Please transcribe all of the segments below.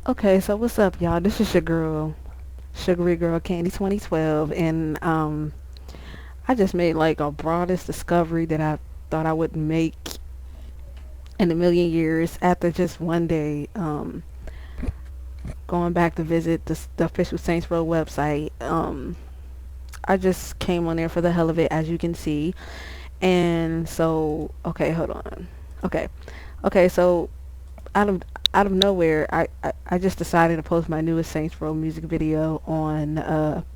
Okay, so what's up, y'all? This is your girl, Sugary Girl Candy 2012, and I just made like a broadest discovery that I thought I wouldn't make in a million years after just one day going back to visit the official Saints Row website. I just came on there for the hell of it, as you can see, and so okay, hold on. Okay, so out of out of nowhere, I just decided to post my newest Saints Row music video on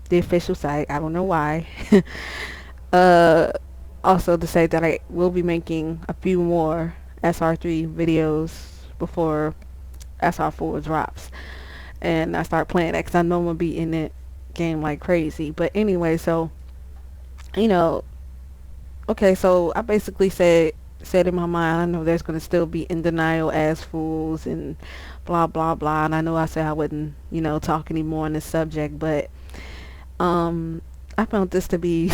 the official site. I don't know why. uh, Also to say that I will be making a few more SR3 videos before SR4 drops, and I start playing that because I know I'm gonna be in that game like crazy. But anyway, so you know, okay, so I basically said in my mind, I know there's gonna still be in denial as fools and blah blah blah, and I know I said I wouldn't, talk anymore on this subject, but um, I found this to be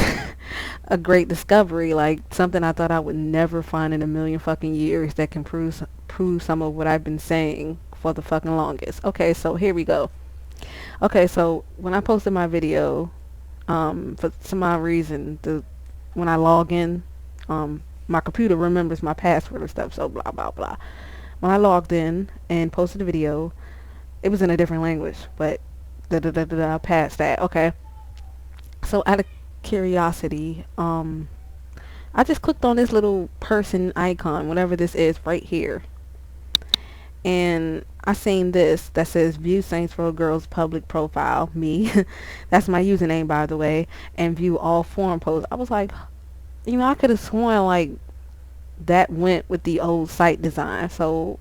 a great discovery, like something I thought I would never find in a million fucking years that can prove some of what I've been saying for the fucking longest. Okay, so here we go. Okay, so when I posted my video, for some odd reason, when I log in, my computer remembers my password and stuff, so blah blah blah. When I logged in and posted the video, it was in a different language, but past that. Okay, so out of curiosity, I just clicked on this little person icon, whatever this is, right here, and I seen this that says view Saints Row Girls public profile, me. That's my username, by the way, and view all forum posts. I was like, I could have sworn like that went with the old site design. So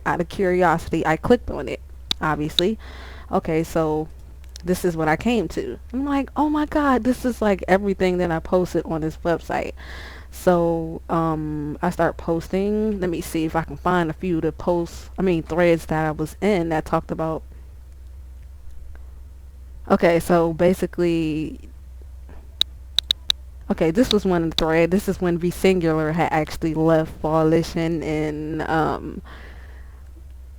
out of curiosity, I clicked on it, obviously. Okay, so this is what I came to. I'm like, oh my god, this is like everything that I posted on this website. So I start posting. Let me see if I can find a few to post. Threads that I was in that talked about. Okay, so basically, okay, this was one of the thread. This is when V Singular had actually left Volition, and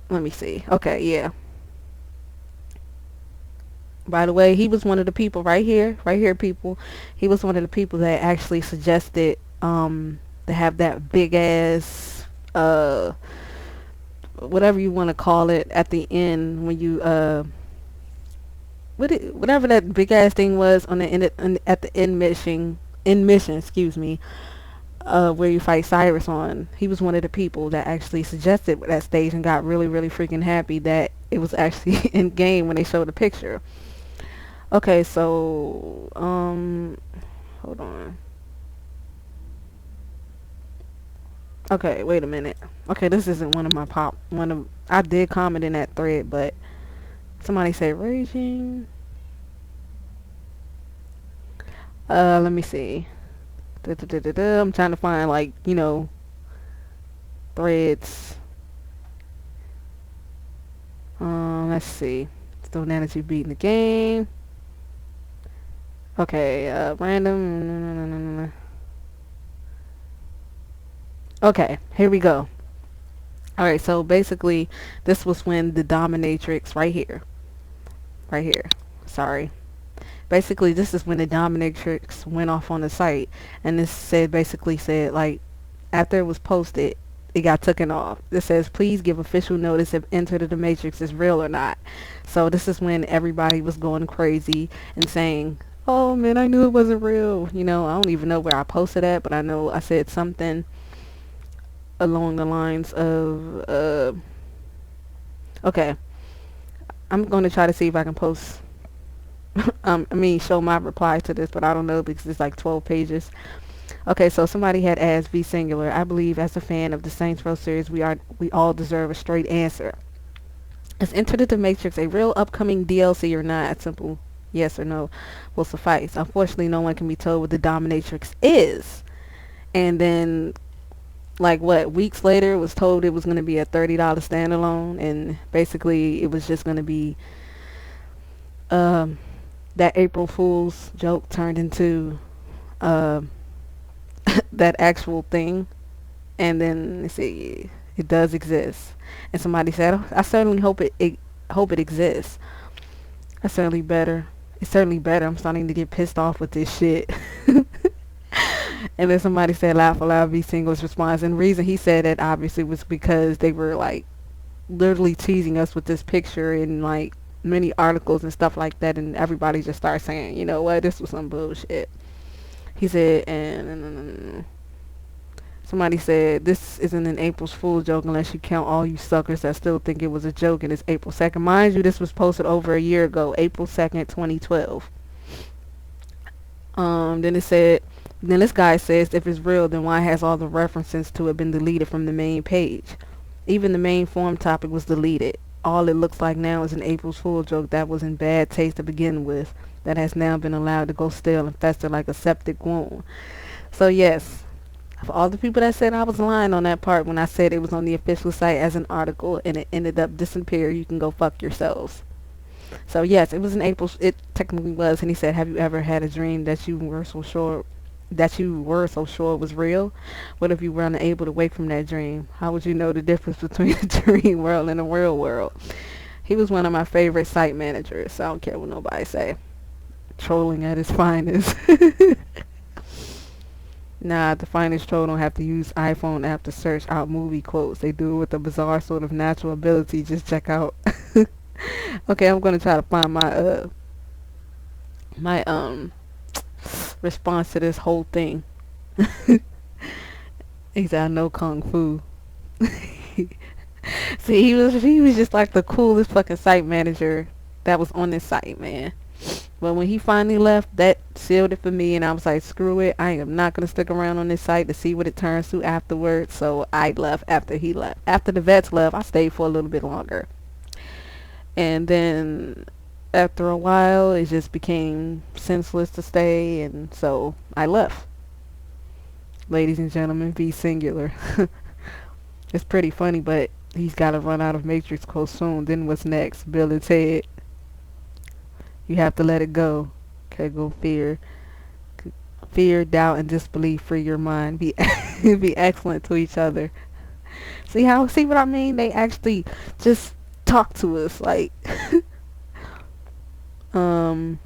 let me see. Okay, yeah. By the way, he was one of the people right here, people. He was one of the people that actually suggested to have that big ass whatever you want to call it at the end when you whatever that big ass thing was on the end at the end mission, excuse me, where you fight Cyrus on. He was one of the people that actually suggested that stage and got really really freaking happy that it was actually in game when they showed the picture. Okay, so hold on. Okay, wait a minute. Okay, this isn't one of I did comment in that thread, but somebody said raging. Let me see. I'm trying to find like, threads. Let's see. Still Dominatrix beating the game. Okay, random. Okay, here we go. Alright, so basically, this was when the Dominatrix, right here, sorry. Basically, this is when the Dominatrix went off on the site, and this basically said, like, after it was posted, it got taken off. It says, please give official notice if Enter the Matrix is real or not. So this is when everybody was going crazy and saying, oh man, I knew it wasn't real. I don't even know where I posted that, but I know I said something along the lines of okay, I'm going to try to see if I can post show my reply to this, but I don't know because it's like 12 pages. Okay, so somebody had asked V Singular, I believe as a fan of the Saints Row series, we all deserve a straight answer. Is Enter the Matrix a real upcoming DLC or not? A simple yes or no will suffice. Unfortunately, no one can be told what the Dominatrix is. And then, like, weeks later, it was told it was going to be a $30 standalone, and basically it was just going to be that April Fool's joke turned into that actual thing. And then, let's see, it does exist. And somebody said, I certainly hope it hope it exists. That's certainly better. It's certainly better. I'm starting to get pissed off with this shit. And then somebody said laugh aloud be singles response, and the reason he said it obviously was because they were like literally teasing us with this picture in like many articles and stuff like that, and everybody just started saying, you know what, this was some bullshit. He said, and somebody said this isn't an April's Fool joke unless you count all you suckers that still think it was a joke and it's April 2nd. Mind you, this was posted over a year ago, April 2nd, 2012. Then it said, then this guy says if it's real, then why has all the references to it been deleted from the main page? Even the main forum topic was deleted. All it looks like now is an April's Fool joke that was in bad taste to begin with, that has now been allowed to go stale and fester like a septic wound. So yes, for all the people that said I was lying on that part when I said it was on the official site as an article and it ended up disappeared, you can go fuck yourselves. So yes, it was an April. It technically was, and he said, "Have you ever had a dream that you were so sure it was real? What if you were unable to wake from that dream? How would you know the difference between a dream world and a real world?" He was one of my favorite site managers, so I don't care what nobody say. Trolling at its finest. Nah, the finest troll don't have to use iPhone app to search out movie quotes. They do it with a bizarre sort of natural ability. Just check out. Okay, I'm gonna try to find my response to this whole thing. He said I know kung fu. See, he was just like the coolest fucking site manager that was on this site, man. But when he finally left, that sealed it for me, and I was like, screw it, I am not gonna stick around on this site to see what it turns to afterwards. So I left after he left. After the vets left, I stayed for a little bit longer. And then after a while, it just became senseless to stay, and so I left. Ladies and gentlemen, be singular. It's pretty funny, but he's got to run out of Matrix quotes soon. Then what's next? Bill and Ted. You have to let it go. Okay, go fear. Fear, doubt, and disbelief. Free your mind. Be be excellent to each other. See what I mean? They actually just talk to us like and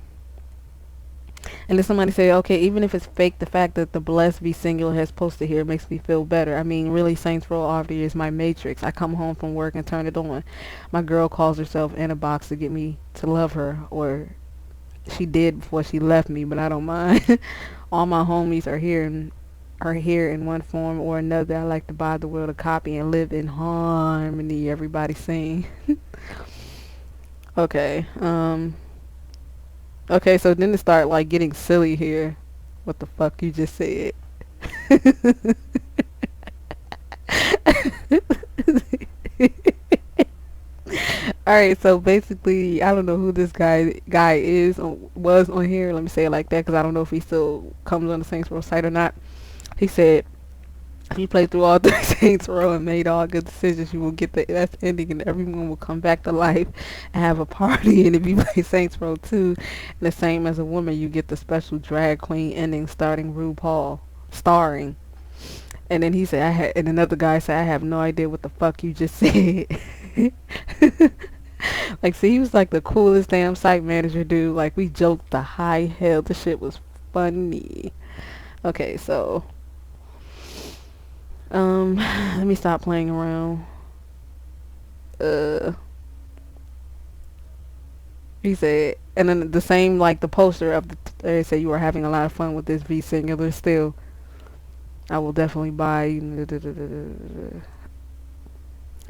then somebody say, okay, even if it's fake, the fact that the Blessed Be Singular has posted here makes me feel better. I mean, really, Saints Row already is my matrix. I come home from work and turn it on. My girl calls herself in a box to get me to love her, or she did before she left me, but I don't mind. All my homies are here in one form or another. I like to buy the world a copy and live in harmony. Everybody sing. Okay. Okay, so then it started like getting silly here. What the fuck you just said? Alright, so basically, I don't know who this guy is or was on here. Let me say it like that because I don't know if he still comes on the Saints Row site or not. He said, if you play through all the Saints Row and made all good decisions, you will get the best ending and everyone will come back to life and have a party. And if you play Saints Row 2, the same as a woman, you get the special drag queen ending starring RuPaul. And then he said, and another guy said, I have no idea what the fuck you just said. Like, see, he was like the coolest damn site manager dude. Like, we joked the high hell. The shit was funny. Okay, so let me stop playing around. He said, and then the same, like the poster of they said, you are having a lot of fun with this V singular still. I will definitely buy.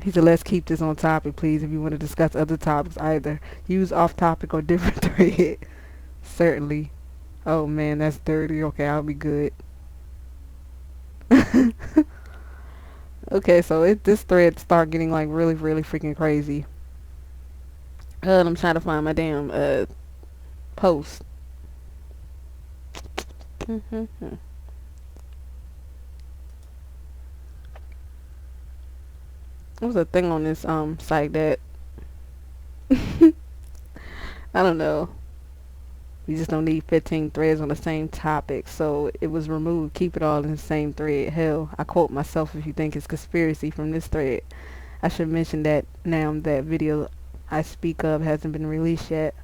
He said, let's keep this on topic, please. If you want to discuss other topics, either use off topic or different thread. Certainly. Oh man, that's dirty. Okay, I'll be good. Okay, so this thread start getting like really, really freaking crazy. I'm trying to find my damn post. There's a thing on this site that I don't know. We just don't need 15 threads on the same topic, so it was removed. Keep it all in the same thread. Hell, I quote myself if you think it's conspiracy from this thread. I should mention that now that video I speak of hasn't been released yet.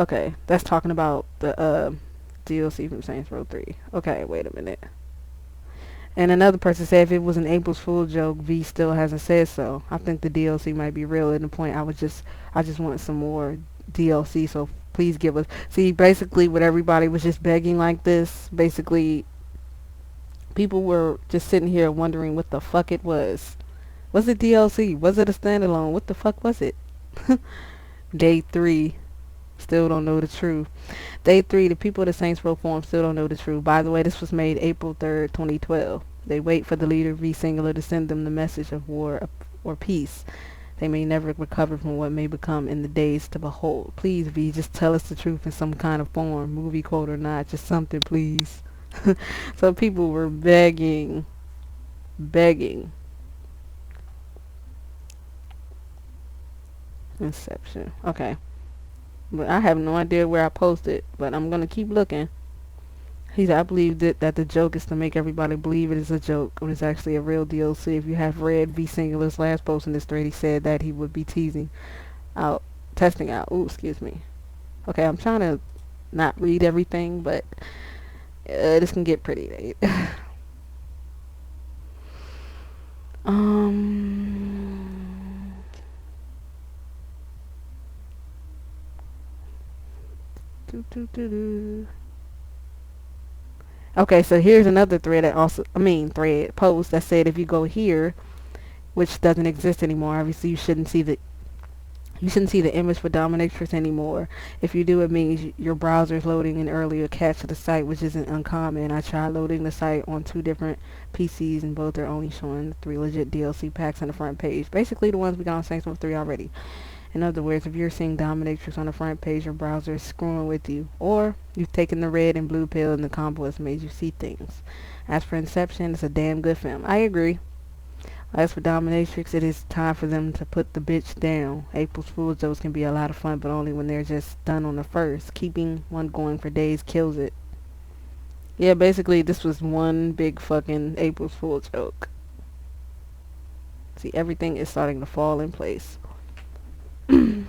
Okay, that's talking about the DLC from Saints Row 3. Okay, wait a minute. And another person said if it was an April's Fool joke, V still hasn't said so. I think the DLC might be real. At the point, I just want some more DLC. So please give us. See, basically, what everybody was just begging like this. Basically, people were just sitting here wondering what the fuck it was. Was it DLC? Was it a standalone? What the fuck was it? Day 3. Still don't know the truth. Day 3, the people of the Saints Row forum still don't know the truth. By the way, this was made April 3rd, 2012. They wait for the leader V Singular to send them the message of war or peace. They may never recover from what may become in the days to behold. Please, V, just tell us the truth in some kind of form, movie quote or not, just something, please. So people were begging. Inception. Okay. But I have no idea where I posted, but I'm going to keep looking. He said, I believe that the joke is to make everybody believe it is a joke when it's actually a real DLC. If you have read V Singular's last post in this thread, he said that he would be testing out. Ooh, excuse me. Okay, I'm trying to not read everything, but this can get pretty late. Okay, so here's another thread that post that said if you go here, which doesn't exist anymore, obviously you shouldn't see the image for Dominatrix anymore. If you do, it means your browser is loading an earlier cache to the site, which isn't uncommon. I tried loading the site on 2 different PCs, and both are only showing 3 legit DLC packs on the front page. Basically the ones we got on Saints Row 3 already. In other words, if you're seeing Dominatrix on the front page, your browser is screwing with you. Or you've taken the red and blue pill and the combo has made you see things. As for Inception, it's a damn good film. I agree. As for Dominatrix, it is time for them to put the bitch down. April's Fool's jokes can be a lot of fun, but only when they're just done on the first. Keeping one going for days kills it. Yeah, basically, this was one big fucking April's Fool's joke. See, everything is starting to fall in place. And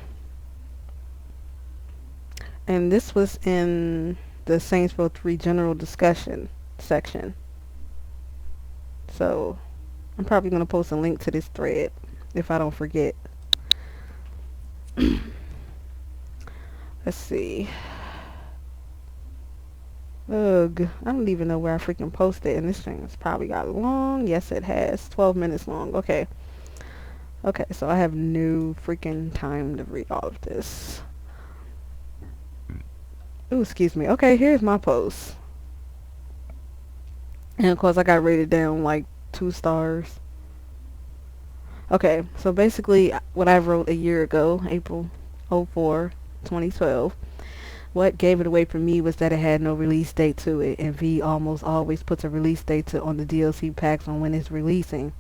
this was in the Saints Row 3 general discussion section. So I'm probably going to post a link to this thread if I don't forget. Let's see. Ugh, I don't even know where I freaking posted, and this thing has probably got long. Yes, it has. 12 minutes long. Okay. Okay, so I have no freaking time to read all of this. Ooh, excuse me. Okay, here's my post. And of course, I got rated down like 2 stars. Okay, so basically, what I wrote a year ago, April 04, 2012, what gave it away for me was that it had no release date to it, and V almost always puts a release date on the DLC packs on when it's releasing.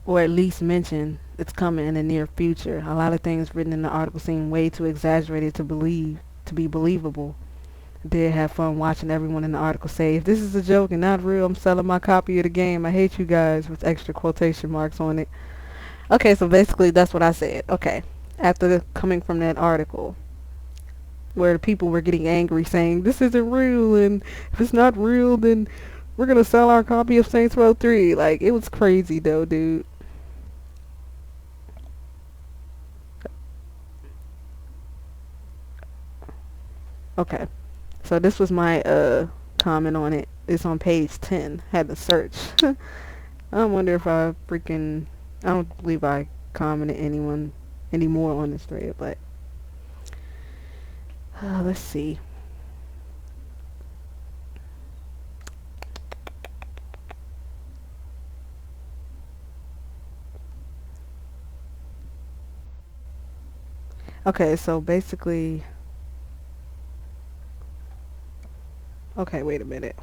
Or at least mention it's coming in the near future. A lot of things written in the article seem way too exaggerated to be believable. I did have fun watching everyone in the article say, if this is a joke and not real, I'm selling my copy of the game. I hate you guys, with extra quotation marks on it. Okay, so basically that's what I said. Okay, after coming from that article where the people were getting angry saying, this isn't real, and if it's not real, then we're gonna sell our copy of Saints Row 3. Like, it was crazy though, dude. Okay, so this was my comment on it. It's on page 10. Had to search. I wonder if I don't believe I commented any more on this thread, but let's see. Okay, so basically, okay, wait a minute.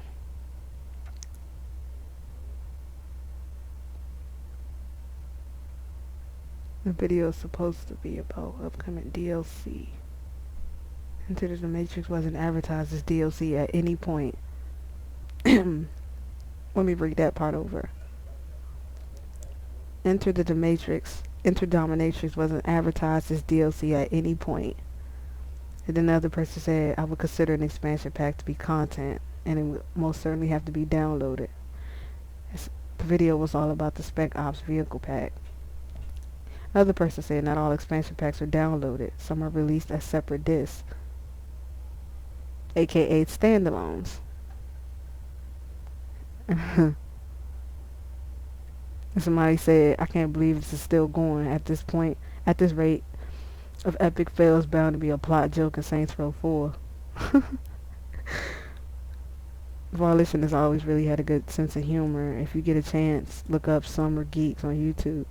The video is supposed to be about upcoming DLC. Enter the Matrix wasn't advertised as DLC at any point. Let me read that part over. Enter the Matrix Enter Dominatrix wasn't advertised as DLC at any point. And then the other person said, I would consider an expansion pack to be content, and it would most certainly have to be downloaded. The video was all about the Spec Ops vehicle pack. Another person said not all expansion packs are downloaded. Some are released as separate discs, aka standalones. And somebody said, I can't believe this is still going at this point. At this rate of epic fails, bound to be a plot joke in Saints Row 4. Volition has always really had a good sense of humor. If you get a chance, look up Summer Geeks on YouTube.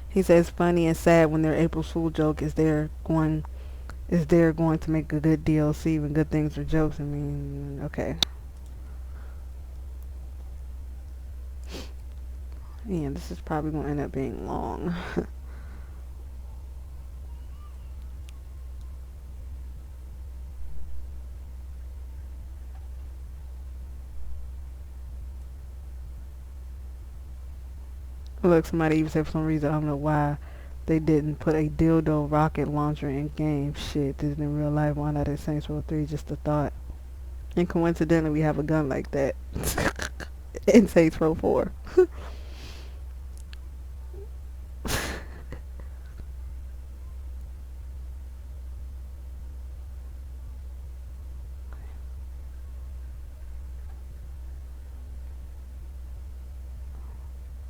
He says funny and sad when their April Fool joke is they're going to make a good DLC when good things are jokes. I mean, okay. Yeah, this is probably going to end up being long. Look, somebody even said for some reason, I don't know why, they didn't put a dildo rocket launcher in game. Shit, this is in real life. Why not in Saints Row 3? Just a thought. And coincidentally, we have a gun like that in Saints Row 4.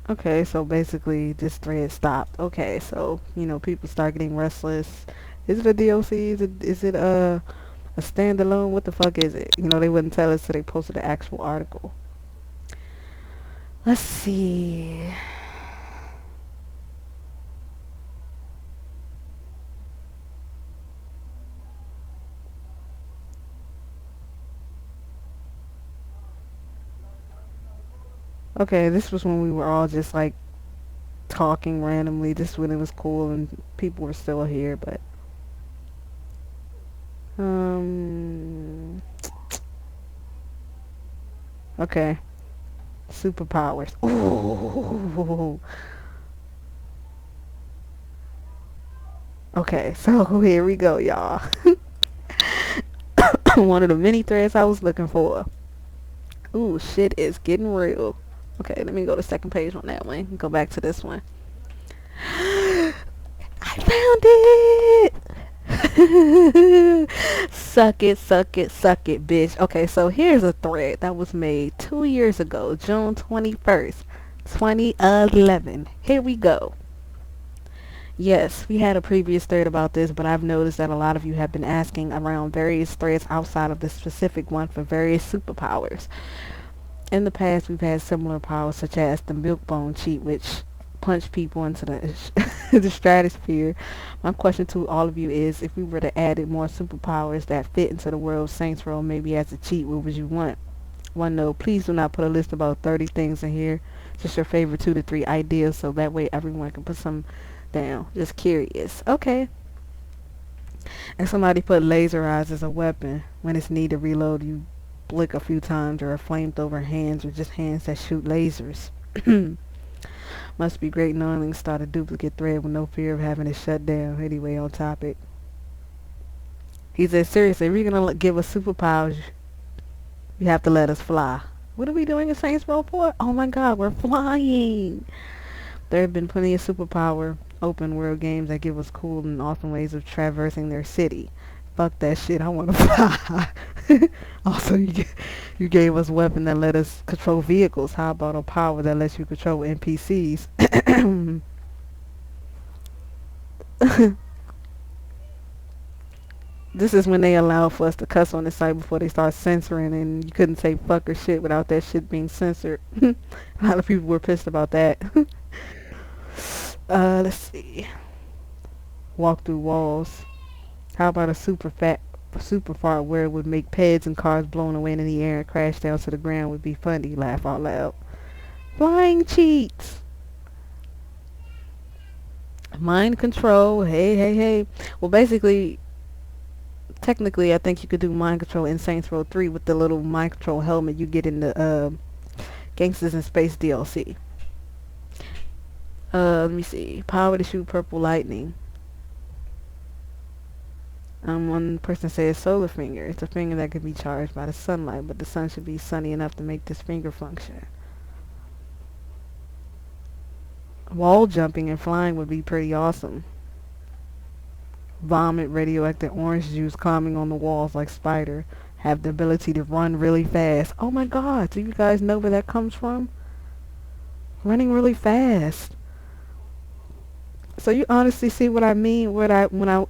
Okay, so basically this thread stopped. Okay, so, people start getting restless. Is it a DLC? Is it a standalone? What the fuck is it? They wouldn't tell us, so they posted the actual article. Let's see. Okay, this was when we were all just like talking randomly. This is when it was cool and people were still here, but um okay. Superpowers. Ooh. Okay, so here we go, y'all. One of the many threads I was looking for. Ooh, shit is getting real. Okay, let me go to the second page on that one. Go back to this one. I found it! Suck it, suck it, suck it, bitch. Okay, so here's a thread that was made 2 years ago, June 21st, 2011. Here we go. Yes, we had a previous thread about this, but I've noticed that a lot of you have been asking around various threads outside of this specific one for various superpowers. In the past, we've had similar powers such as the milk bone cheat, which punched people into the stratosphere. My question to all of you is, if we were to add more superpowers that fit into the world of Saints Row, maybe as a cheat, what would you want? One note, please do not put a list of about 30 things in here. Just your favorite 2 to 3 ideas, so that way everyone can put some down. Just curious. Okay. And somebody put laser eyes as a weapon. When it's need to reload, you blick a few times, or a flamethrower hands, or just hands that shoot lasers. Must be great knowing start a duplicate thread with no fear of having it shut down. Anyway, on topic. He said, seriously, if you're going to give us superpowers, you have to let us fly. What are we doing in Saints Row 4? Oh my god, we're flying! There have been plenty of superpower open world games that give us cool and awesome ways of traversing their city. Fuck that shit, I want to fly. Also, you gave us a weapon that let us control vehicles. How about a power that lets you control NPCs? This is when they allow for us to cuss on the site before they start censoring, and you couldn't say fuck or shit without that shit being censored. A lot of people were pissed about that. Let's see. Walk through walls. How about a super fart where it would make peds and cars blown away in the air and crash down to the ground would be funny. Laugh out loud. Flying cheats. Mind control. Hey, hey, hey. Well, basically, technically, I think you could do mind control in Saints Row 3 with the little mind control helmet you get in the Gangsters in Space DLC. Let me see. Power to shoot purple lightning. One person says solar finger. It's a finger that can be charged by the sunlight, but the sun should be sunny enough to make this finger function. Wall jumping and flying would be pretty awesome. Vomit radioactive orange juice climbing on the walls like spider. Have the ability to run really fast. Oh my god, do you guys know where that comes from? Running really fast. So you honestly see what I mean when I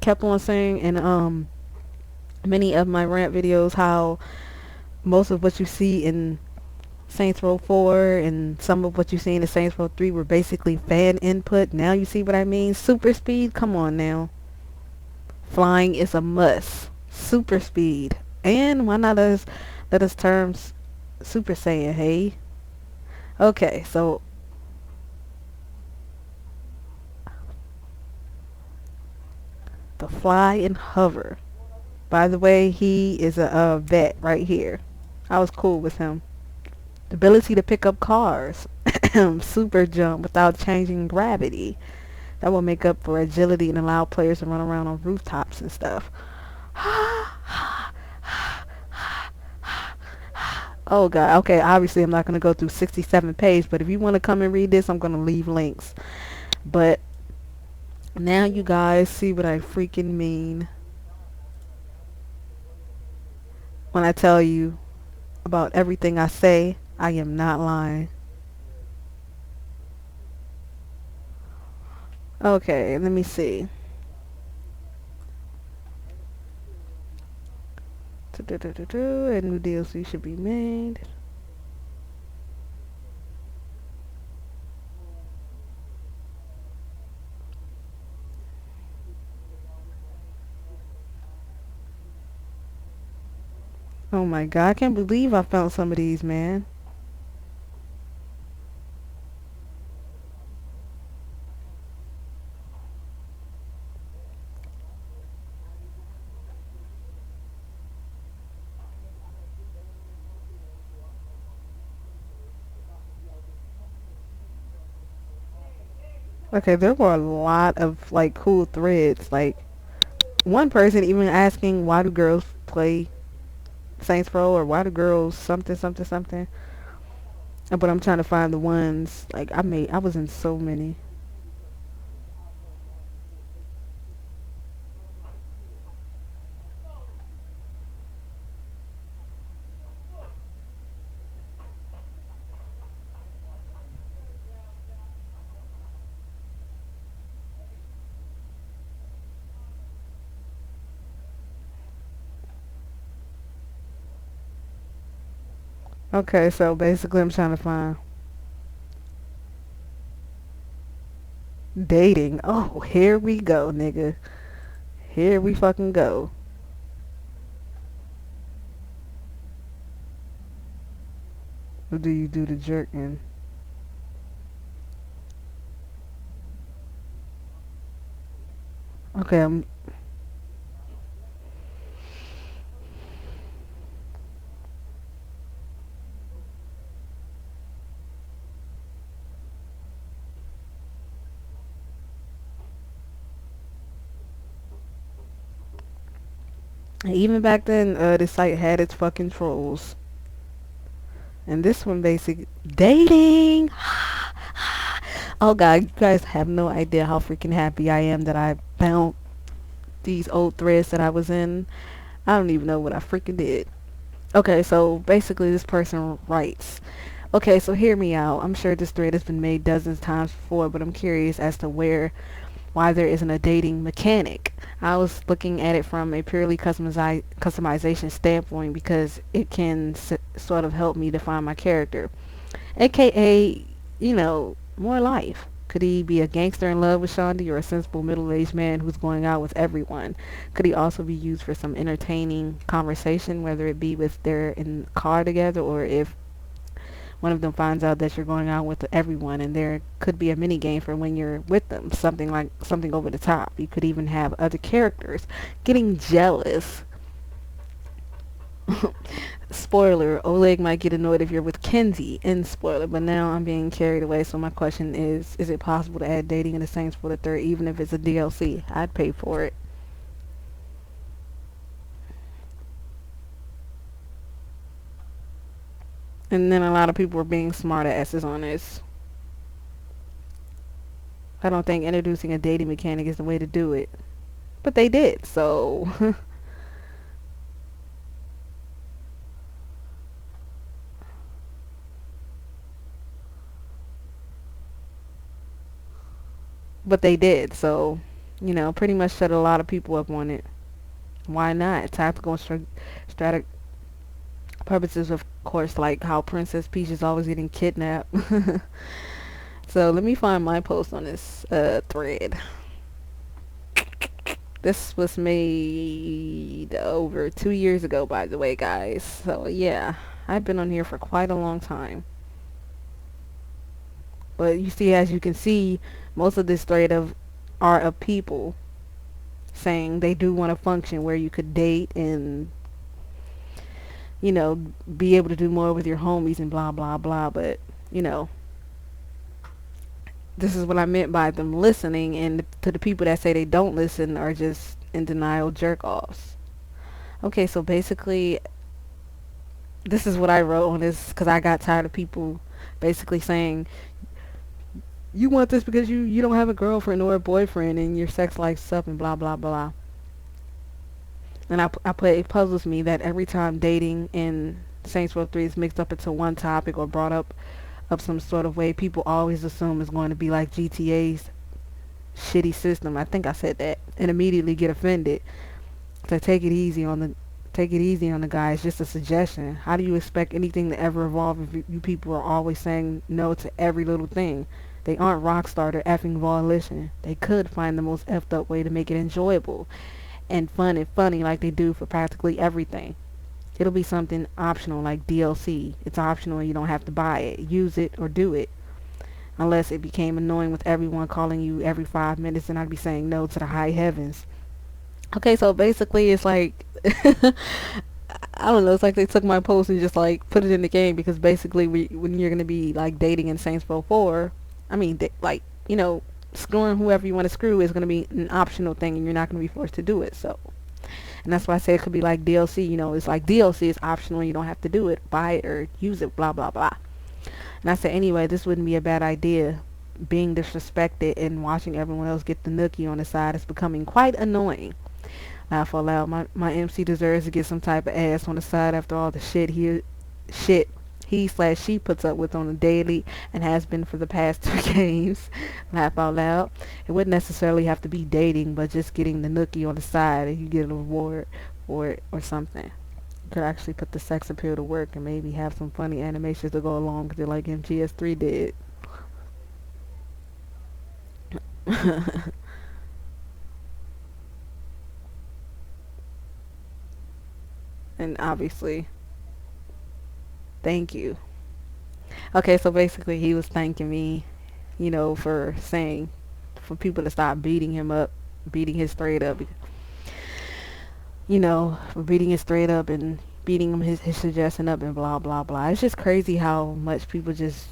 kept on saying in many of my rant videos how most of what you see in Saints Row 4 and some of what you see in the Saints Row 3 were basically fan input. Now you see what I mean? Super speed, come on now. Flying is a must. Super speed. And why not let us term Super Saiyan, hey? Okay, so the fly and hover. By the way, he is a vet right here. I was cool with him. The ability to pick up cars. Super jump without changing gravity. That will make up for agility and allow players to run around on rooftops and stuff. Oh god, okay, obviously I'm not going to go through 67 pages, but if you want to come and read this, I'm going to leave links. But now you guys see what I freaking mean when I tell you about everything I say. I am not lying. Okay, let me see. A new DLC should be made. Oh my god, I can't believe I found some of these, man. Okay, there were a lot of like cool threads. Like one person even asking why do girls play Saints Row or why do girls something something something. But I'm trying to find the ones like I was in so many. Okay, so basically I'm trying to find dating. Oh, here we go, nigga. Here we fucking go. What do you do to jerking? Okay, even back then, the site had its fucking trolls. And this one basic dating. Oh god, you guys have no idea how freaking happy I am that I found these old threads that I was in. I don't even know what I freaking did. Okay, so basically this person writes, okay, so hear me out. I'm sure this thread has been made dozens of times before, but I'm curious as to why there isn't a dating mechanic. I was looking at it from a purely customization standpoint because it can sort of help me define my character. AKA, more life. Could he be a gangster in love with Shaundi or a sensible middle-aged man who's going out with everyone? Could he also be used for some entertaining conversation, whether it be with they're in the car together or if one of them finds out that you're going out with everyone, and there could be a mini game for when you're with them, something like something over the top. You could even have other characters getting jealous. Spoiler, Oleg might get annoyed if you're with Kenzie in spoiler, but now I'm being carried away, so my question is it possible to add dating in the Saints for the third, even if it's a DLC? I'd pay for it. And then a lot of people are being smart asses on this. I don't think introducing a dating mechanic is the way to do it. But they did, so but they did, so pretty much shut a lot of people up on it. Why not? Tactical and strategic purposes, of course, like how Princess Peach is always getting kidnapped. So let me find my post on this thread. This was made over 2 years ago, by the way, guys. So yeah, I've been on here for quite a long time. But you see, as you can see, most of this thread are of people saying they do want a function where you could date and be able to do more with your homies and blah blah blah. But this is what I meant by them listening, and to the people that say they don't listen are just in denial jerk offs. Okay, so basically this is what I wrote on this because I got tired of people basically saying you want this because you don't have a girlfriend or a boyfriend and your sex life's up and blah blah blah. And I put, it puzzles me that every time dating in Saints Row 3 is mixed up into one topic or brought up some sort of way, people always assume it's going to be like GTA's shitty system. I think I said that, and immediately get offended. So take it easy on the guys. Just a suggestion. How do you expect anything to ever evolve if you people are always saying no to every little thing? They aren't Rockstar or effing Volition. They could find the most effed up way to make it enjoyable and fun and funny like they do for practically everything. It'll be something optional like DLC. It's optional and you don't have to buy it. Use it or do it. Unless it became annoying with everyone calling you every 5 minutes, and I'd be saying no to the high heavens. Okay, so basically it's like I don't know, it's like they took my post and just like put it in the game because basically when you're going to be like dating in Saints Row 4, I mean like, screwing whoever you want to screw is going to be an optional thing and you're not going to be forced to do it. So, and that's why I say it could be like DLC, it's like DLC is optional, you don't have to do it, buy it or use it, blah blah blah. And I said anyway, this wouldn't be a bad idea. Being disrespected and watching everyone else get the nookie on the side is becoming quite annoying. Laugh out loud. My MC deserves to get some type of ass on the side after all the he/she puts up with on a daily and has been for the past 2 games. Laugh out loud. It wouldn't necessarily have to be dating, but just getting the nookie on the side and you get a reward for it or something. You could actually put the sex appeal to work and maybe have some funny animations to go along with it like MGS3 did. And obviously, thank you. Okay, so basically he was thanking me, for saying, for people to stop beating him up, beating his thread up, for beating his thread up and beating him his suggestion up and blah blah blah. It's just crazy how much people just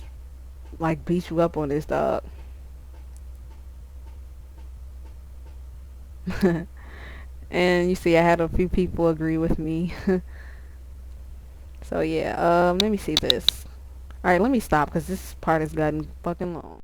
like beat you up on this, dog. And you see I had a few people agree with me. So yeah, let me see this. Alright, let me stop because this part has gotten fucking long.